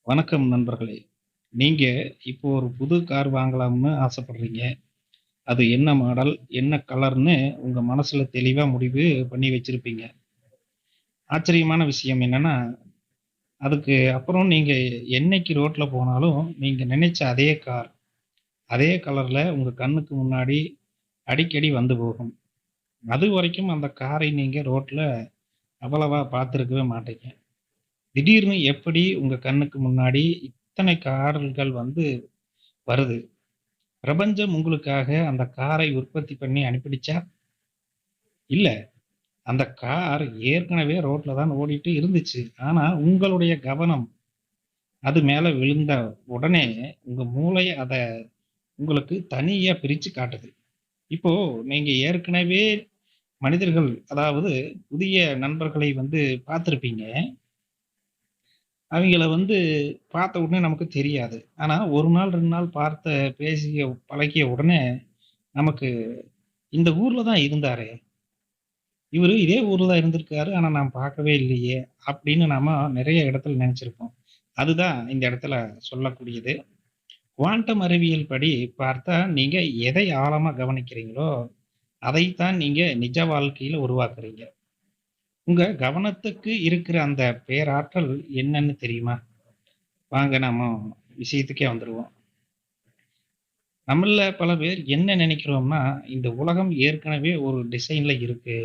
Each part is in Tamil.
வணக்கம் நண்பர்களே. நீங்க இப்போ ஒரு புது கார் வாங்கலாம்னு ஆசைப்படுறீங்க. அது என்ன மாடல், என்ன கலர்ன்னு உங்க மனசுல தெளிவா முடிவு பண்ணி வச்சிருப்பீங்க. ஆச்சரியமான விஷயம் என்னன்னா, அதுக்கு அப்புறம் நீங்க என்னைக்கு ரோட்ல போனாலும், நீங்க நினைச்ச அதே கார், அதே கலர்ல உங்க கண்ணுக்கு முன்னாடி அடிக்கடி வந்து போகும். அதுவரைக்கும் அந்த காரை நீங்க ரோட்ல அவ்வளவா பார்த்திருக்கவே மாட்டீங்க. திடீர்னு எப்படி உங்க கண்ணுக்கு முன்னாடி இத்தனை கார்கள் வந்து வருது? பிரபஞ்சம் உங்களுக்காக அந்த காரை உற்பத்தி பண்ணி அனுப்பிடுச்சா? இல்ல. அந்த கார் ஏற்கனவே ரோட்ல தான் ஓடிட்டு இருந்துச்சு. ஆனா, உங்களுடைய கவனம் அது மேல விழுந்த உடனே, உங்க மூளை அத உங்களுக்கு தனியா பிரிச்சு காட்டுது. இப்போ நீங்க ஏற்கனவே மனிதர்கள், அதாவது புதிய நண்பர்களை வந்து பார்த்திருப்பீங்க. அவைங்கள வந்து பார்த்த உடனே நமக்கு தெரியாது. ஆனா, 1 நாள், 2 நாள் பேசிய பழகிய உடனே, நமக்கு இந்த ஊர்ல தான் இருந்தாரே! இவரு இதே ஊர்ல தான் இருந்திருக்காரு. ஆனா நான் பார்க்கவே இல்லையே! அப்படின்னு நாம நெறைய இடத்துல நெனச்சிருப்போம். அதுதான் இந்த இடத்துல சொல்லக்கூடியது. குவாண்டம் அறிவியல் படி பார்த்தா, நீங்க எதை ஆழமா கவனிக்கிறீங்களோ, அதைத்தான் நீங்க நிஜ வாழ்க்கையில உருவாக்குறீங்க. உங்க கவனத்துக்கு இருக்கிற அந்த பேராற்றல் என்னன்னு தெரியுமா? வாங்க நாம விஷயத்துக்கே வந்துருவோம். நம்மள்ல பல பேர் என்ன நெனைக்கிறோம்னா, இந்த உலகம் ஏற்கனவே ஒரு டிசைன்ல இருக்கு.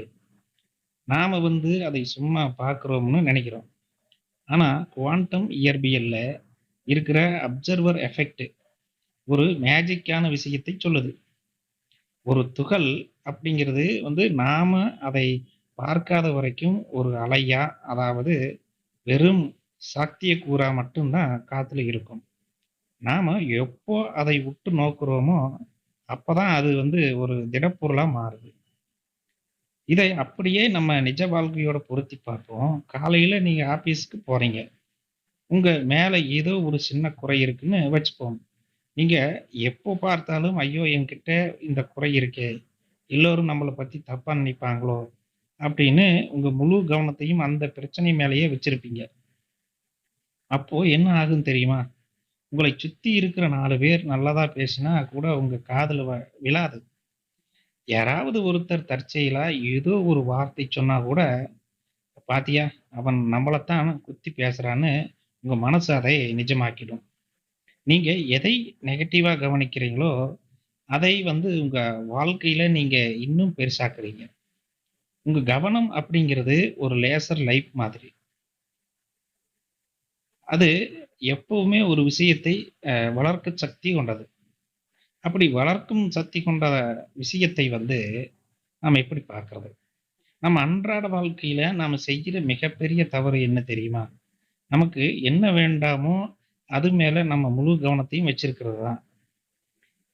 நாம வந்து அதை சும்மா பார்க்குறோம்னு நெனைக்கிறோம். ஆனா, குவாண்டம் இயற்பியல்ல இருக்கிற அப்சர்வர் எஃபெக்ட் ஒரு மேஜிக்கான விஷயத்தை சொல்லுது. ஒரு துகள் அப்படிங்கிறது வந்து நாம அதை பார்க்காத வரைக்கும் ஒரு அலையா, அதாவது வெறும் சாத்தியக்கூறா மட்டும் தான் காத்துல இருக்கும். நாம எப்போ அதை உற்று நோக்குறோமோ, அப்பதான் அது வந்து ஒரு திடப்பொருளா மாறுது. இதை அப்படியே நம்ம நிஜ வாழ்க்கையோட பொருத்தி பார்ப்போம். காலையில நீங்க ஆபீஸ்க்கு போறீங்க. உங்க மேல ஏதோ ஒரு சின்ன குறை இருக்குன்னு வச்சுப்போம். நீங்க எப்போ பார்த்தாலும், "ஐயோ! என்கிட்ட இந்த குறை இருக்கே. எல்லோரும் நம்மள பத்தி தப்பா நினைப்பாங்களோ?" அப்படின்னு உங்க முழு கவனத்தையும் அந்த பிரச்சனை மேலேயே வச்சிருப்பீங்க. அப்போ என்ன ஆகும் தெரியுமா? உங்களைச் சுத்தி இருக்கிற 4 பேர் நல்லதா பேசினா கூட உங்க காதுல விழாது. யாராவது ஒருத்தர் தற்செயலா ஏதோ ஒரு வார்த்தை சொன்னா கூட, "பாத்தியா? அவன் நம்மளத்தான் குத்தி பேசுறான்னு" உங்க மனசு அதை நிஜமாக்கிடும். நீங்க எதை நெகட்டிவா கவனிக்கிறீங்களோ, அதை வந்து உங்க வாழ்க்கையில நீங்க இன்னும் பெருசாக்குறீங்க. உங்க கவனம் அப்படிங்கிறது ஒரு லேசர் லைட் மாதிரி. அது எப்பவுமே ஒரு விஷயத்தை வளர்க்க சக்தி கொண்டது. அப்படி வளர்க்கும் சக்தி கொண்ட விஷயத்தை வந்து நாம எப்படி பார்க்கிறது? நம்ம அன்றாட வாழ்க்கையில நாம செய்கிற மிகப்பெரிய தவறு என்ன தெரியுமா? நமக்கு என்ன வேண்டாமோ, அது மேல நம்ம முழு கவனத்தையும் வச்சிருக்கிறது தான்.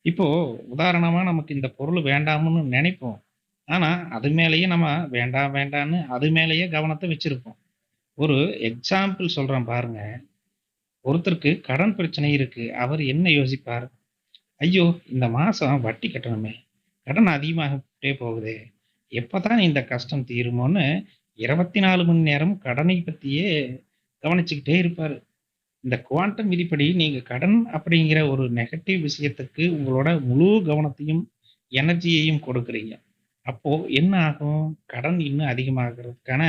இப்போ உதாரணமா நமக்கு இந்த பொருள் வேண்டாம்னு நெனைப்போம். ஆனா, அது மேலேயே நம்ம வேண்டாம் வேண்டான்னு அது மேலேயே கவனத்த வச்சிருப்போம். ஒரு எக்ஸாம்பிள் சொல்றேன் பாருங்க. ஒருத்தருக்கு கடன் பிரச்சனை இருக்கு. அவர் என்ன யோசிப்பார்? ஐயோ! இந்த மாசம் வட்டி கட்டணுமே! கடன் அதிகமாகிட்டே போகுதே! எப்பதான் இந்த கஷ்டம் தீருமோன்னு 24 மணி நேரமும் கடனை பத்தியே கவனிச்சுக்கிட்டே இருப்பாரு. இந்த குவாண்டம் விதிப்படி நீங்க கடன் அப்படிங்கிற ஒரு நெகட்டிவ் விஷயத்துக்கு உங்களோட முழு கவனத்தையும், எனர்ஜியையும் கொடுக்குறீங்க. அப்போ என்ன ஆகும்? கடன் இன்னும் அதிகமாகறதுக்கான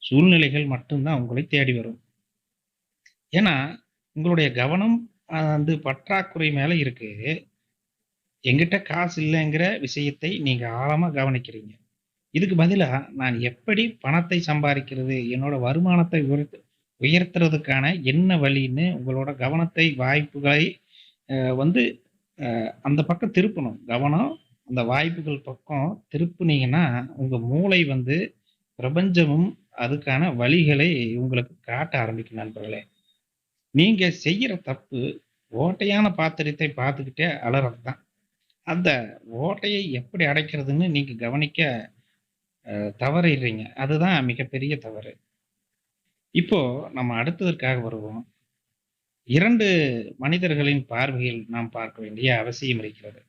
சூழ்நிலைகள் மட்டும் தான் உங்களை தேடி வரும். ஏன்னா, உங்களுடைய கவனம் வந்து பற்றாக்குறை மேல இருக்கு. என்கிட்ட காசு இல்லங்கிற விஷயத்தை நீங்க ஆழமா கவனிக்கிறீங்க. இதுக்கு பதிலா நான் எப்படி பணத்தை சம்பாரிக்கிறது? என்னோட வருமானத்தை உயர்த்துறதுக்கான என்ன வழின்னு உங்களோட கவனத்தை, வாய்ப்புகளை வந்து அந்த பக்கம் திருப்பணும். கவனம் அந்த வாய்ப்புகள் பக்கம் திருப்புனீங்கன்னா, உங்க மூளை வந்து பிரபஞ்சமும் அதுக்கான வழிகளை உங்களுக்கு காட்ட ஆரம்பிக்கும் நண்பர்களே. நீங்க செய்யற தப்பு ஓட்டையான பாத்திரத்தை பார்த்துக்கிட்டே அலறது தான். அந்த ஓட்டையை எப்படி அடைக்கிறதுன்னு நீங்க கவனிக்க தவறிடுறீங்க. அதுதான் மிகப்பெரிய தவறு. இப்போ நம்ம அடுத்ததற்காக வருவோம். 2 மனிதர்களின் பார்வையில் நாம் பார்க்க வேண்டிய அவசியம் இருக்கிறது.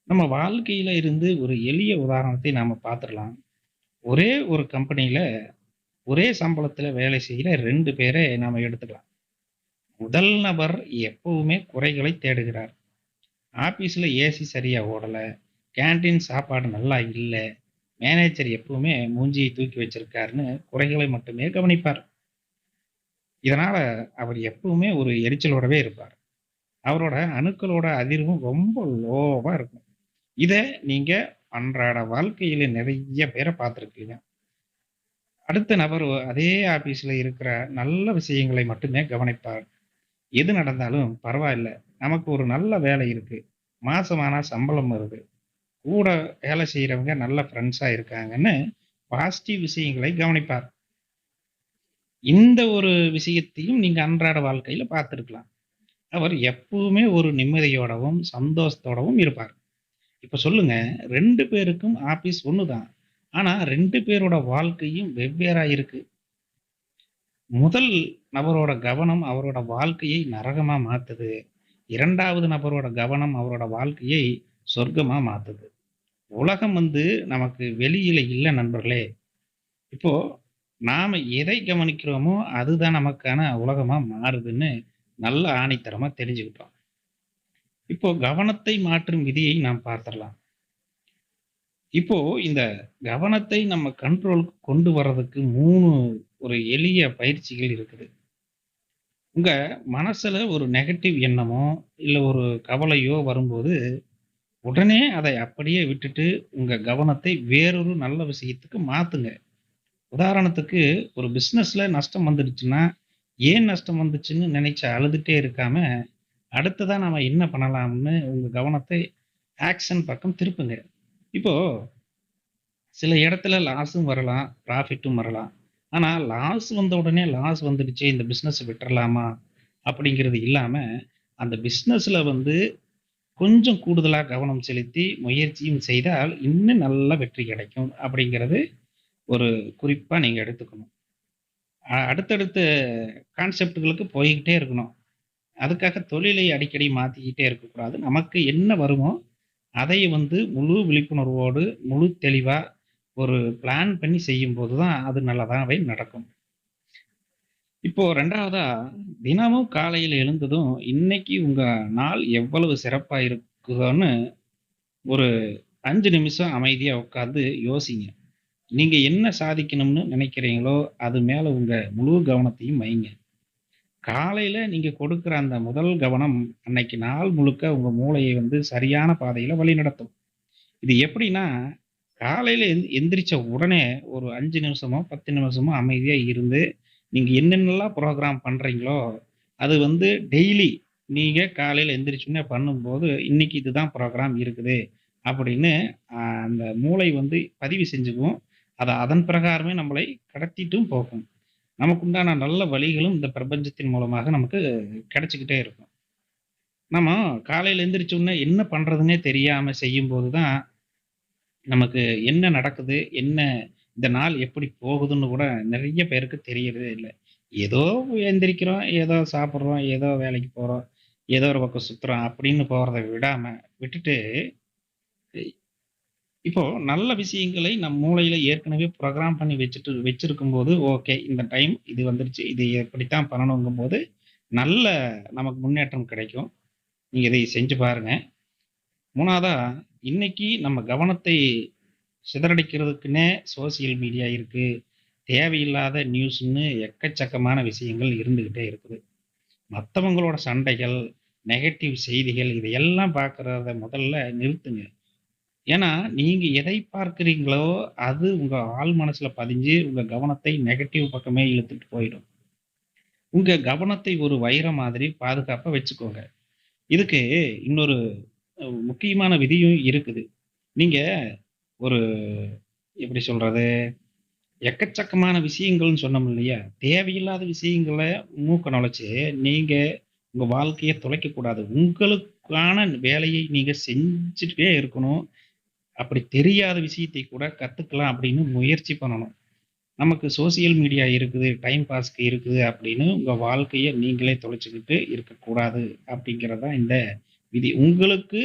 நம்ம வாழ்க்கையில இருந்து ஒரு எளிய உதாரணத்தை நாம பார்த்துடலாம். ஒரே ஒரு கம்பெனியில ஒரே சம்பளத்தில வேலை செய்ற 2 பேர நாம எடுத்துக்கலாம். முதல் நபர் எப்பவுமே குறைகளை தேடுகிறார். ஆபீஸ்ல ஏசி சரியா ஓடல, கேன்டீன் சாப்பாடு நல்லா இல்ல, மேனேஜர் எப்பவுமே மூஞ்சியை தூக்கி வச்சிருக்காருன்னு குறைகளை மட்டுமே கவனிப்பார். இதனால அவர் எப்பவுமே ஒரு எரிச்சலோடவே இருப்பார். அவரோட அணுக்களோட அதிர்வும் ரொம்ப லோவா இருக்கும். இத நீங்க அன்றாட வாழ்க்கையில நிறைய பேர பார்த்திருப்பீங்க. அடுத்த நபர் அதே ஆபீஸ்ல இருக்கிற நல்ல விஷயங்களை மட்டுமே கவனிப்பார். எது நடந்தாலும் பரவாயில்ல. நமக்கு ஒரு நல்ல வேலை இருக்கு. மாசமானா சம்பளம் வருது. கூட வேலை செய்றவங்க நல்ல ஃப்ரெண்ட்ஸா இருக்காங்கன்னு பாசிட்டிவ் விஷயங்களை கவனிப்பார். இந்த ஒரு விஷயத்தையும் நீங்க அன்றாட வாழ்க்கையில பார்த்திருக்கலாம். அவர் எப்பவுமே ஒரு நிம்மதியோடவும், சந்தோஷத்தோடவும் இருப்பார். இப்ப சொல்லுங்க, 2 பேருக்கும் ஆபீஸ் ஒண்ணுதான். ஆனா 2 பேரோட வாழ்க்கையும் வெவ்வேறா இருக்கு. முதல் நபரோட கவனம் அவரோட வாழ்க்கையை நரகமா மாத்துது. 2வது நபரோட கவனம் அவரோட வாழ்க்கையை சொர்க்கமா மாத்துது. உலகம் நமக்கு வெளியில இல்ல நண்பர்களே. இப்போ நாம எதை கவனிக்கிறோமோ, அதுதான் நமக்கான உலகமா மாறுதுன்னு நல்ல ஆணித்தரமா தெரிஞ்சுக்கிட்டோம். இப்போ கவனத்தை மாற்றும் விதியை நாம் பார்த்திடலாம். இப்போ இந்த கவனத்தை நம்ம கண்ட்ரோலுக்கு கொண்டு வர்றதுக்கு 3 ஒரு எளிய பயிற்சிகள் இருக்குது. உங்க மனசுல ஒரு நெகட்டிவ் எண்ணமோ, இல்ல ஒரு கவலையோ வரும்போது, உடனே அதை அப்படியே விட்டுட்டு, உங்க கவனத்தை வேறொரு நல்ல விஷயத்துக்கு மாத்துங்க. உதாரணத்துக்கு ஒரு பிசினஸ்ல நஷ்டம் வந்துடுச்சுன்னா, ஏன் நஷ்டம் வந்துச்சுன்னு நினைச்சு அழுதுட்டே இருக்காம, அடுத்ததா நாம என்ன பண்ணலாம்னு உங்க கவனத்தை ஆக்ஷன் பக்கம் திருப்புங்க. இப்போ சில இடத்துல லாஸும் வரலாம், ப்ராஃபிட்டும் வரலாம். ஆனா, லாஸ் வந்த உடனே லாஸ் வந்துடுச்சே இந்த பிசினஸ் விட்டுறலாமா? அப்படிங்கிறது இல்லாம, அந்த பிசினஸ்ல கொஞ்சம் கூடுதலா கவனம் செலுத்தி முயற்சியும் செய்தால், இன்னும் நல்ல வெற்றி கிடைக்கும். அப்படிங்கிறது ஒரு குறிப்பா நீங்க எடுத்துக்கணும். அடுத்தடுத்த கான்செப்ட்களுக்கு போய்க்கிட்டே இருக்கணும். அதுக்காக தொழிலை அடிக்கடி மாத்திக்கிட்டே இருக்கக்கூடாது. நமக்கு என்ன வருமோ, அதை முழு விழிப்புணர்வோடு, முழு தெளிவா ஒரு பிளான் பண்ணி செய்யும்போது தான் அது நல்லதாவே நடக்கும். இப்போ 2வதா தினமும் காலையில எழுந்ததும், இன்னைக்கு உங்க நாள் எவ்வளவு சிறப்பா இருக்குதோன்னு ஒரு 5 நிமிஷம் அமைதியா உட்கார்ந்து யோசிங்க. நீங்க என்ன சாதிக்கணும்னு நினைக்கிறீங்களோ, அது மேல உங்க முழு கவனத்தையும் வைங்க. காலையில நீங்க கொடுக்கிற அந்த முதல் கவனம், அன்னைக்கு நாள் முழுக்க உங்க மூளையை சரியான பாதையில வழிநடத்தும். இது எப்படின்னா, காலையில எந்திரிச்ச உடனே ஒரு 5 நிமிஷமோ, 10 நிமிஷமோ அமைதியா இருந்து, நீங்க என்னென்னலாம் புரோகிராம் பண்றீங்களோ, அது டெய்லி நீங்க காலையில எந்திரிச்ச உடனே பண்ணும்போது, இன்னைக்கு இதுதான் புரோகிராம் இருக்குது அப்படின்னு அந்த மூளை பதிவு செஞ்சுக்கும். அதன் பிரகாரமே நம்மளை கடத்திட்டும் போகும். நமக்கு உண்டான நல்ல வழிகளும் இந்த பிரபஞ்சத்தின் மூலமாக நமக்கு கிடைச்சுக்கிட்டே இருக்கும். நம்ம காலையில எந்திரிச்ச உடனே என்ன பண்றதுன்னே தெரியாம செய்யும்போது தான் நமக்கு என்ன நடக்குது? என்ன இந்த நாள் எப்படி போகுதுன்னு கூட நெறைய பேருக்கு தெரியறதே இல்ல. ஏதோ எந்திரிக்கிறோம், ஏதோ சாப்பிடுறோம், ஏதோ வேலைக்கு போறோம், ஏதோ ஒரு பக்கம் சுத்துறோம் அப்படின்னு போறத விட்டுட்டு, இப்போ நல்ல விஷயங்களை நம் மூளையில ஏற்கனவே புரோகிராம் பண்ணி வச்சிருக்கும்போது, ஓகே இந்த டைம் இது வந்துருச்சு. இது இப்படித்தான் பண்ணணுங்கும்போது, நல்ல நமக்கு முன்னேற்றம் கிடைக்கும். நீங்க இதை செஞ்சு பாருங்க. 3வதா, இன்னைக்கு நம்ம கவனத்தை சிதறடிக்கிறதுக்குன்னே சோசியல் மீடியா இருக்கு. தேவையில்லாத நியூஸ்ன்னு எக்கச்சக்கமான விஷயங்கள் இருந்துகிட்டே இருக்குது. மத்தவங்களோட சண்டைகள், நெகட்டிவ் செய்திகள் இதையெல்லாம் பார்க்கிறத முதல்ல நிறுத்துங்க. ஏன்னா, நீங்க எதை பார்க்கிறீங்களோ, அது உங்க ஆழ் மனசுல பதிஞ்சு, உங்க கவனத்தை நெகட்டிவ் பக்கமே இழுத்துட்டு போயிடும். உங்க கவனத்தை ஒரு வைரம் மாதிரி பாதுகாப்பா வச்சுக்கோங்க. இதுக்கு இன்னொரு முக்கியமான விதியும் இருக்குது. நீங்க ஒரு எப்படி சொல்றது? எக்கச்சக்கமான விஷயங்கள்னு சொன்னோம் இல்லையா? தேவையில்லாத விஷயங்கள மூக்க நுழைச்சு, நீங்க உங்க வாழ்க்கைய தொலைக்கக்கூடாது. உங்களுக்கான வேலையை நீங்க செஞ்சுட்டே இருக்கணும். அப்படி தெரியாத விஷயத்தை கூட கத்துக்கலாம் அப்படின்னு முயற்சி பண்ணணும். நமக்கு சோசியல் மீடியா இருக்குது, டைம் பாஸ்க்கு இருக்குது அப்படின்னு உங்க வாழ்க்கைய நீங்களே தொலைச்சுக்கிட்டு இருக்கக்கூடாது. அப்படிங்கிறது தான் இந்த விதி. உங்களுக்கு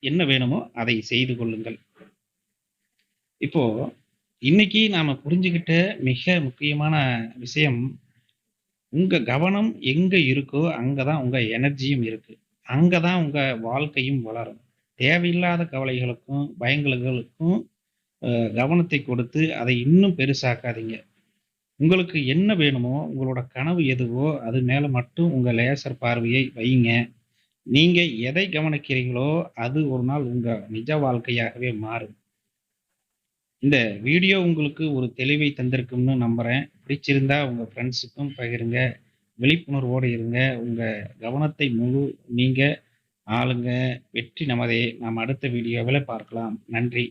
என்ன வேணுமோ அதை செய்து கொள்ளுங்கள். இப்போ இன்னைக்கு நாம புரிஞ்சுகிட்ட மிக முக்கியமான விஷயம், உங்க கவனம் எங்க இருக்கோ, அங்க தான் உங்க எனர்ஜியும் இருக்கு. அங்க தான் உங்க வாழ்க்கையும் வளரும். தேவையில்லாத கவலைகளுக்கும், பயங்களுக்கும் கவனத்தை கொடுத்து அதை இன்னும் பெருசாக்காதீங்க. உங்களுக்கு என்ன வேணுமோ, உங்களோட கனவு எதுவோ, அது மேல மட்டும் உங்க லேசர் பார்வையை வையுங்க. நீங்க எதை கவனிக்கிறீங்களோ, அது ஒரு நாள் உங்க நிஜ வாழ்க்கையாகவே மாறும். இந்த வீடியோ உங்களுக்கு ஒரு தெளிவை தந்திருக்கும்னு நம்புறேன். பிடிச்சிருந்தா உங்க ஃப்ரெண்ட்ஸுக்கும் பகிருங்க. விழிப்புணர்வோடு இருங்க. உங்க கவனத்தை நீங்க ஆளுங்க. வெற்றி நமதே! நாம் அடுத்த வீடியோவில பார்க்கலாம். நன்றி.